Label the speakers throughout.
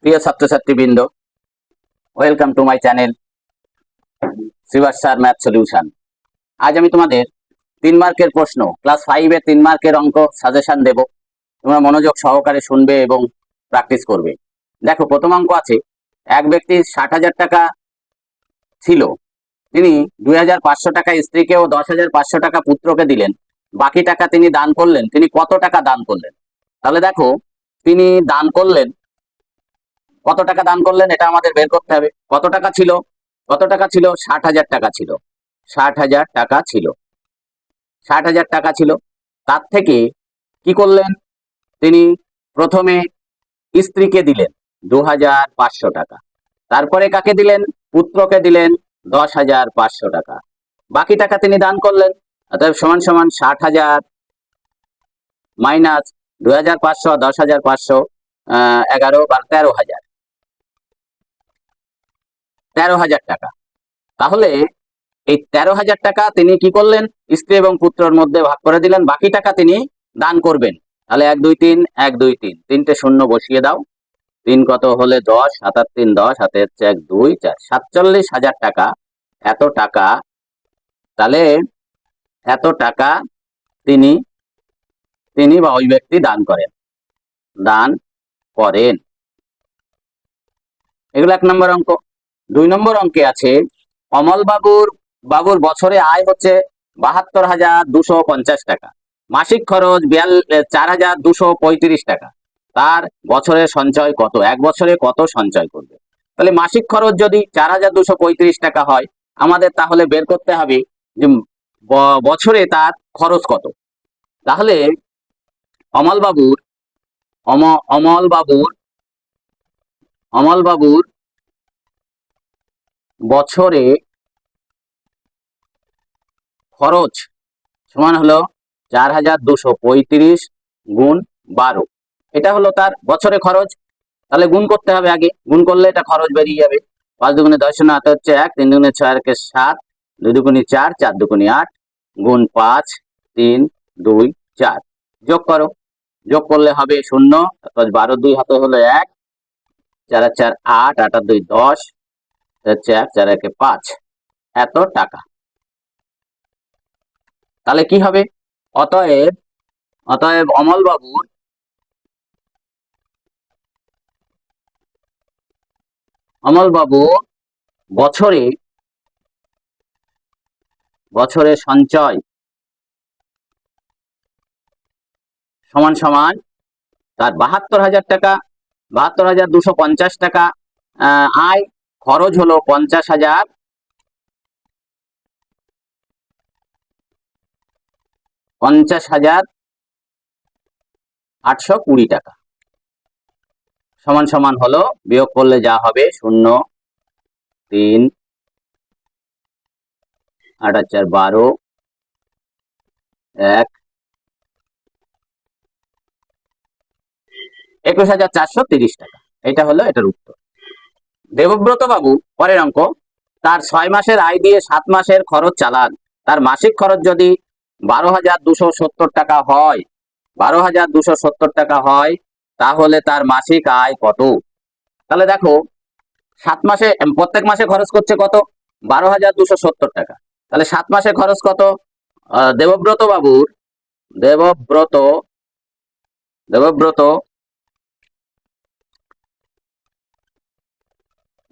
Speaker 1: প্রিয় ছাত্রছাত্রীবৃন্দ, welcome to my channel Shibas sir math solution. আজ আমি তোমাদের 3 মার্কের প্রশ্ন, ক্লাস 5 এর 3 মার্কের অঙ্ক সাজেশন দেব। তোমরা মনোযোগ সহকারে শুনবে এবং প্র্যাকটিস করবে। দেখো, প্রথম অঙ্ক আছে, এক ব্যক্তি 60,000 টাকা ছিল, তিনি 2,500 টাকা স্ত্রীকে ও 10,500 টাকা পুত্রকে দিলেন, বাকি টাকা তিনি দান করলেন। তিনি কত টাকা দান করলেন? তাহলে দেখো, তিনি দান করলেন, কত টাকা দান করলেন এটা আমাদের বের করতে হবে। কত টাকা ছিল? 60,000 টাকা ছিল। 60,000 টাকা ছিল। 60,000 টাকা ছিল। তার থেকে কি করলেন? তিনি প্রথমে স্ত্রীকে দিলেন 2,500 টাকা, তারপরে কাকে দিলেন? পুত্রকে দিলেন 10,500 টাকা, বাকি টাকা তিনি দান করলেন। অতএব সমান সমান 60,000 মাইনাস 2,500, 10,500, 11, 12, 13,000, 13,000 টাকা। তাহলে এই 13,000 টাকা তিনি কি করলেন? স্ত্রী এবং পুত্রের মধ্যে ভাগ করে দিলেন, বাকি টাকা তিনি দান করবেন। তাহলে 1 2 3 1 2 3 তিনটে শূন্য বসিয়ে দাও। 3 কত হলে 10, 7 আর 3 10, হাতে হচ্ছে 1 2 4, 47,000 টাকা। এত টাকা, তাহলে এত টাকা তিনি তিনি বা ওই ব্যক্তি দান করেন। এগুলো 1 নম্বর অঙ্ক। 2 নম্বর অঙ্কে আছে, অমল বাবুর বছরে আয় হচ্ছে 72,250 টাকা, মাসিক খরচ 4,235 টাকা। তার বছরের সঞ্চয় কত? 1 বছরে কত সঞ্চয় করবে? তাহলে মাসিক খরচ যদি 4,235 টাকা হয়, আমাদের তাহলে বের করতে হবে যে বছরে তার খরচ কত। তাহলে অমল বাবুর বছরে খরচ সমান হলো 4,235 গুণ 12। এটা হলো তার বছরে খরচ। তাহলে গুণ করতে হবে, আগে গুণ করলে এটা খরচ বেরিয়ে যাবে। 5 দুগুণে 10, হাতে হচ্ছে 1, 3 দুগুণে 6 আর 7, 2 দুগুণে 4, 4 দুগুণে 8, গুণ 5, 3 2 4, যোগ করো। যোগ করলে হবে 0, 12 2 হাতে হলো 1, 4 আর 4 8, 8 আর 2 10, হচ্ছে 1, 4 1 5, এত টাকা। তাহলে কি হবে? অতএব অমল বাবু বছরে সঞ্চয় সমান সমান তার 72,000 টাকা, 72,250 টাকা আয়, খরচ হলো 50,820 টাকা, সমান সমান হলো, বিয়োগ করলে যা হবে 0, 3 8 আর 4 12, 1 21,430 টাকা। এটা হলো এটার উত্তর। দেবব্রত বাবু, পরের অঙ্ক, তার 6 মাসের আয় দিয়ে 7 মাসের খরচ চালান। তার মাসিক খরচ যদি 12,270 টাকা হয়, 12,270 টাকা হয়, তাহলে তার মাসিক আয় কত? তাহলে দেখো, 7 মাসে প্রত্যেক মাসে খরচ করছে কত? 12,270 টাকা। তাহলে 7 মাসে খরচ কত? দেবব্রত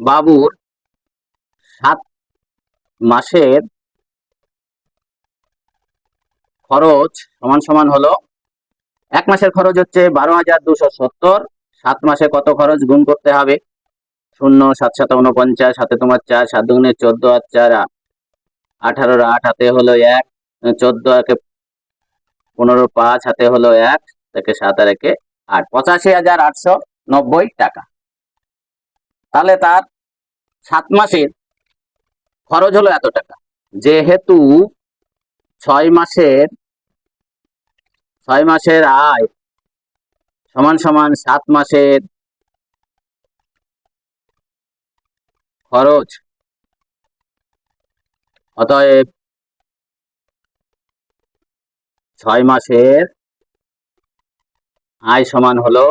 Speaker 1: বাবুর 7 মাসের খরচ সমান সমান হলো, 1 মাসের খরচ হচ্ছে 12,270, 7 মাসে কত খরচ গুণ করতে হবে? 0 7 7 49, হাতে তোমার 4, 7 দুগুণে 14 আর 4 18, 8 হাতে হলো 1, 14 একে 15, 5 হাতে হলো 1, থেকে 7 আর 1 8, 85,890 টাকা। তাহলে তার 7 মাসের খরচ হলো এত টাকা। যেহেতু 6 মাসের আয় সমান সমান 7 মাসের খরচ, অতএব 6 মাসের আয় সমান হলো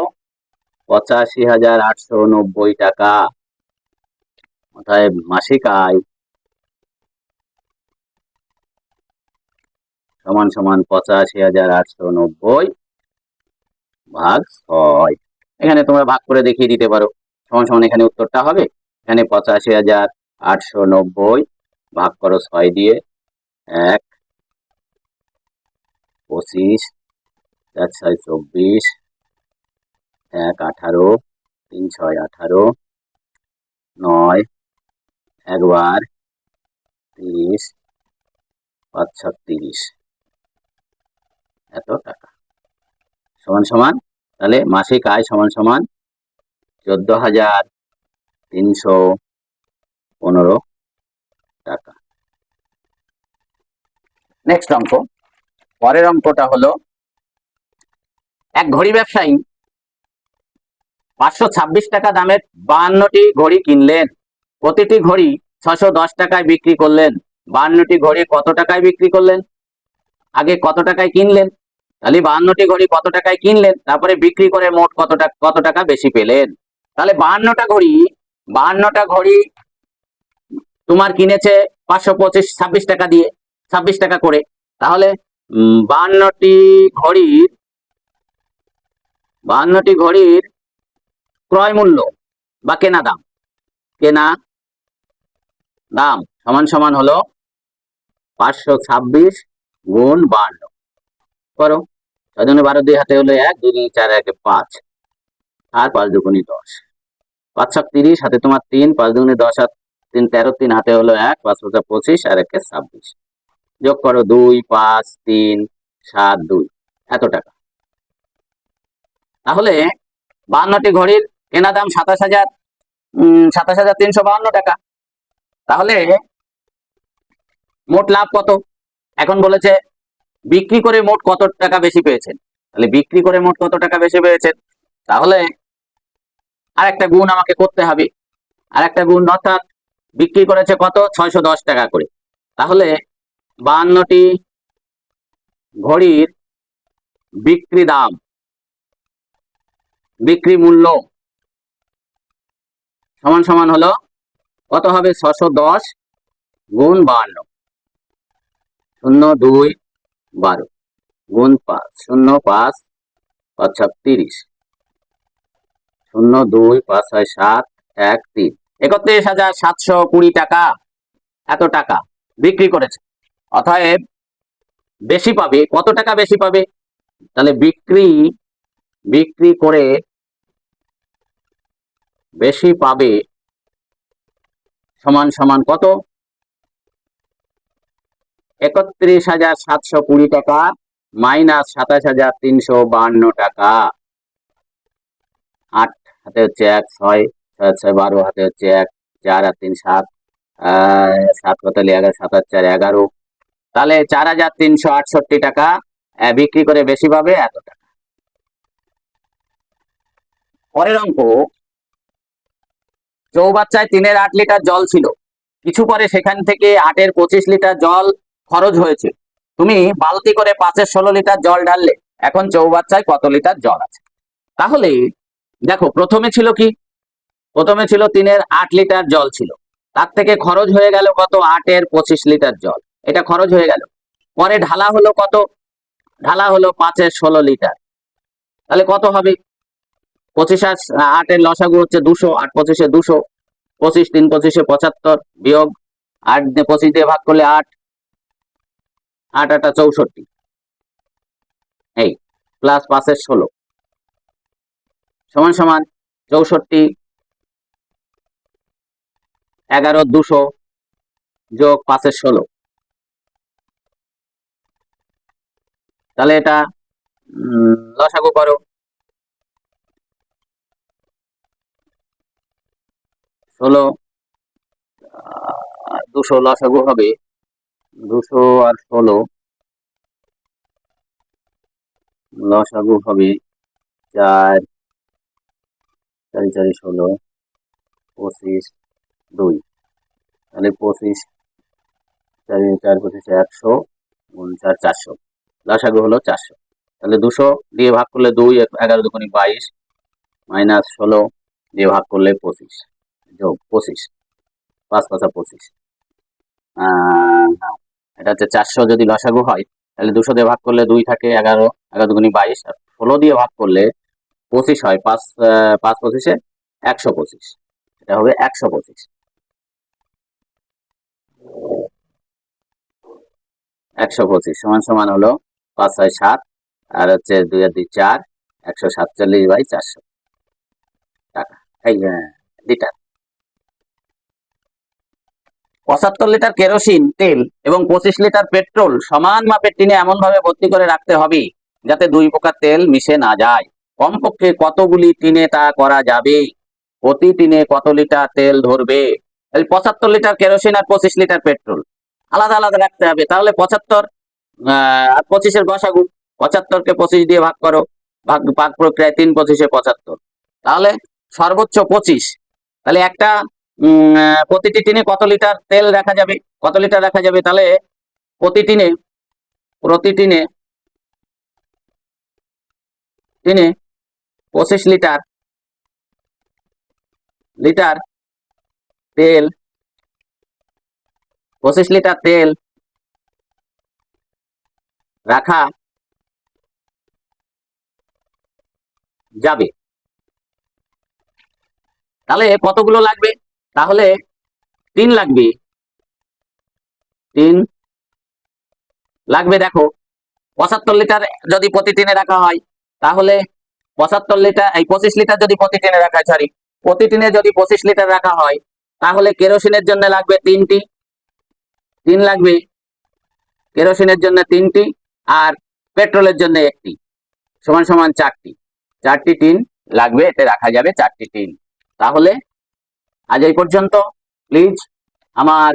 Speaker 1: 85,890 টাকা। অতএব মাসিক আয় সমান সমান 85,890 ভাগ 6। এখানে তোমরা ভাগ করে দেখিয়ে দিতে পারো। সমান সমান এখানে উত্তরটা হবে, এখানে 85,890 ভাগ করো 6 দিয়ে। 1, 25, 4, 6, 24, 1, 18, 3, 6, 18, 9, 1 বার 30, 5, 6, 30, এত টাকা সমান সমান। তাহলে মাসিক আয় সমান সমান 14,315 টাকা। নেক্সট অঙ্ক, পরের অঙ্কটা হলো, এক ঘড়ি ব্যবসায়ী 526 টাকা দামের 52টি ঘড়ি কিনলেন। প্রতিটি ঘড়ি 610 টাকায় বিক্রি করলেন। 52টি ঘড়ি কত টাকায় বিক্রি করলেন? আগে কত টাকায় কিনলেন, তাহলে 52টি ঘড়ি কত টাকায় কিনলেন, তারপরে বিক্রি করে মোট কত টাকা বেশি পেলেন। তাহলে 52টা ঘড়ি তোমার কিনেছে 26 টাকা দিয়ে, 26 টাকা করে। তাহলে 52টি ঘড়ির ক্রয় মূল্য বা কেনা দাম সমান সমান হলো 526 গুণ 52 করো। 6 দুগুণে 12, 2 হাতে হলো 1, 2 দুগুণে 4, 1 5, আর 5 দুগুণে 10, 5 7 30, হাতে তোমার 3, 5 দুগুণে 10 আর 3 13, 3 হাতে হলো 1, 5 5 25, আর 1 26, যোগ করো 2, 5, 3, 7, 2, এত টাকা। তাহলে 52টি ঘড়ির কেনা দাম 27,352 টাকা। তাহলে মোট লাভ কত? এখন বলেছে বিক্রি করে মোট কত টাকা বেশি পেয়েছেন। তাহলে বিক্রি করে মোট কত টাকা বেশি পেয়েছেন, তাহলে আরেকটা গুণ আমাকে করতে হবে। আরেকটা গুণ, অর্থাৎ বিক্রি করেছে কত? 610 টাকা করে। তাহলে 52টি ঘড়ির বিক্রি মূল্য সমান সমান হলো কত হবে? 610 গুণ 52, 0 2 12 গুণ 5, 0 5 5 7 30, 0 2 5 6 7 1 3, 31,720 টাকা। এত টাকা বিক্রি করেছে, অতএব বেশি পাবে। কত টাকা বেশি পাবে? তাহলে বিক্রি করে বেশি পাবে সমান সমান কত? 31,720 টাকা মাইনাস 27,352 টাকা। 8 হাতে হচ্ছে 1, 6 6 6 12, হাতে হচ্ছে 1, 4 আর 3 7, 7 কতলে 11, 7 আর 4 11, তাহলে 4,368 টাকা বিক্রি করে বেশি পাবে, এত টাকা। পরের অঙ্ক, চৌবাচ্চায় 3-এর 8 লিটার জল ছিল। কিছু পরে সেখান থেকে 8-এর 25 লিটার জল খরচ হয়েছে। তুমি বালতি করে 5-এর 16 লিটার জল ঢাললে। এখন চৌবাচ্চায় কত লিটার জল আছে? তাহলে দেখো, প্রথমে ছিল কি? প্রথমে ছিল 3-এর 8 লিটার জল ছিল, তার থেকে খরচ হয়ে গেল কত? 8-এর 25 লিটার জল, এটা খরচ হয়ে গেল। পরে ঢালা হলো কত? ঢালা হলো 5-এর 16 লিটার। তাহলে কত হবে? 25 আর 8-এর লসাগু হচ্ছে 200, 8 25-এ 200, 25 3 25-এ 75, বিয়োগ 8 দিয়ে 25 দিয়ে ভাগ করলে 8, 8 8 64, এই প্লাস 5-এর 16 সমান সমান 64, 11 200 যোগ 5-এর 16, তাহলে এটা লসাগু করো। 16 200 লসাগু হবে 200 আর 16, লসাগু হবে 4 4 4 16, 25 2, তাহলে 25 4 4 25 100 গুণ 4 400, লসাগু হলো 400। তাহলে 200 দিয়ে ভাগ করলে 2, 11 2 22, -16 দিয়ে ভাগ করলে 25 যোগ 25 5 5 25 হ্যাঁ, এটা হচ্ছে 400 যদি লসাগু হয় তাহলে 200 দিয়ে ভাগ করলে 2 থাকে 11 11 দুগুনি 22 আর 16 দিয়ে ভাগ করলে 25 হয় 5 5 25 125 এটা হবে 125 125 সমান সমান হলো 5 6 7 আর হচ্ছে 2 আর 2 4 147/400 টাকা এই লিটার। 75 লিটার কেরোসিন তেল এবং 25 লিটার পেট্রোল সমান মাপের টিনে এমন ভাবে ভর্তি করে রাখতে হবে যাতে 2 প্রকার তেল মিশে না যায়। কমপক্ষে কতগুলি টিনে তা করা যাবে? প্রতি টিনে কত লিটার তেল ধরবে? 75 লিটার কেরোসিন আর 25 লিটার পেট্রোল আলাদা আলাদা রাখতে হবে। তাহলে 75 আর 25-এর গসাগু, 75-কে 25 দিয়ে ভাগ করো, ভাগ প্রক্রিয়ায় 3 25-এ 75, তাহলে সর্বোচ্চ 25। তাহলে একটা প্রতিটি টিনে কত লিটার তেল রাখা যাবে? কত লিটার রাখা যাবে? তাহলে প্রতি টিনে 25 লিটার তেল 25 লিটার তেল রাখা যাবে। তাহলে কতগুলো লাগবে? তাহলে 3 লাগবে। 3 লাগবে। দেখো 75 লিটার যদি প্রতি টিনে রাখা হয় তাহলে 75 লিটার, এই 25 লিটার যদি প্রতি টিনে রাখা হয়, সরি, প্রতি টিনে যদি 25 লিটার রাখা হয় তাহলে কেরোসিনের জন্য লাগবে 3টি, 3 লাগবে কেরোসিনের জন্য 3টি, আর পেট্রোলের জন্য 1টি, সমান সমান 4টি। 4টি টিন লাগবে, এতে রাখা যাবে 4টি টিন। তাহলে আজ এই পর্যন্ত। প্লিজ আমার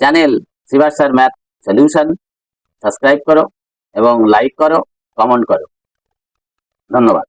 Speaker 1: channel Shibas sir math solution subscribe করো এবং লাইক করো, কমেন্ট করো। ধন্যবাদ।